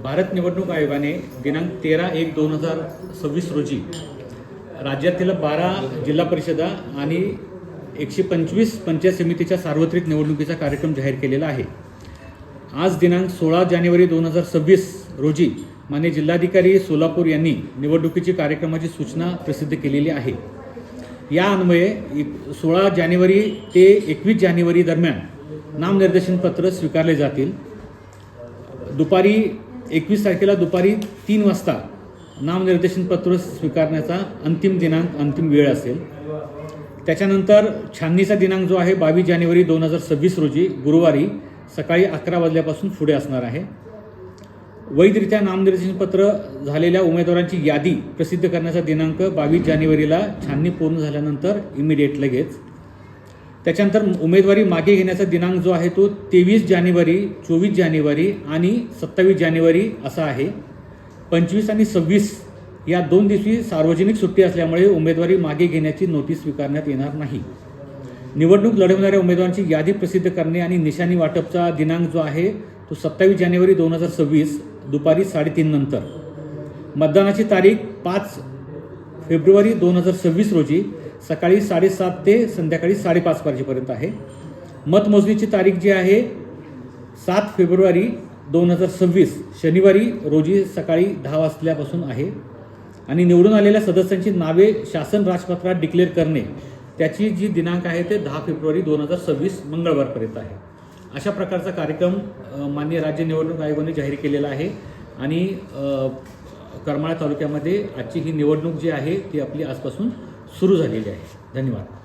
भारत निवडणूक आयोगाने दिनांक 13/1/2026 रोजी राज्यातील 12 जिल्हा परिषदा आणि 125 पंचायत समितीच्या सार्वत्रिक निवडणुकीचा कार्यक्रम जाहीर केलेला आहे। आज दिनांक 16 जानेवारी 2026 रोजी माननीय जिल्हाधिकारी सोलापूर यांनी निवडणुकीची कार्यक्रमाची सूचना प्रसिद्ध केलेली आहे। या अन्वये 16 जानेवारी ते 21 जानेवारी दरम्यान नामनिर्देशन पत्र स्वीकारले जातील। दुपारी 21 तारखेला दुपारी 3 वाजता नामनिर्देशन पत्र स्वीकारण्याचा अंतिम वेळ असेल। त्याच्यानंतर छाननीचा दिनांक जो आहे 22 जानेवारी 2026 रोजी गुरुवारी सकाळी 11 वाजल्यापासून पुढे असणार आहे। वैधरित्या नामनिर्देशन पत्र झालेल्या उमेदवारांची यादी प्रसिद्ध करण्याचा दिनांक 22 जानेवारीला छाननी पूर्ण झाल्यानंतर इमिडिएट लगेच। त्याच्यानंतर उमेदवारी मागे घेण्याचा दिनांक जो आहे तो 23 जानेवारी, 24 जानेवारी आणि 27 जानेवारी असा आहे। 25 आणि 26 या 2 दिवशी सार्वजनिक सुट्टी असल्यामुळे उमेदवारी मागे घेण्याची नोटीस स्वीकारण्यात येणार नाही। निवडणूक लढवणाऱ्या उमेदवारांची यादी प्रसिद्ध करणे आणि निशाणी वाटपचा दिनांक जो आहे तो 27 जानेवारी 2026 दुपारी 3:30 नंतर। मतदानाची तारीख 5 फेब्रुवारी 2026 रोजी सकाळी 7:30 ते संध्याकाळी 5:30 वाजेपर्यंत आहे। मतमोजणीची तारीख जी आहे 7 फेब्रुवारी 2026 शनिवारी रोजी सकाळी 10 वाजल्यापासून आहे आणि निवडून आलेल्या सदस्यांची नावे शासन राजपत्रात डिक्लेअर करणे त्याची जी दिनांक आहे ते 10 फेब्रुवारी 2026 मंगळवारपर्यंत आहे। अशा प्रकारचा कार्यक्रम माननीय राज्य निवडणूक आयोगाने जाहीर केलेला आहे आणि करमाळा तालुक्यामध्ये आजची ही निवडणूक जी आहे ती आपली आजपासून सुरू झालेली आहे। धन्यवाद।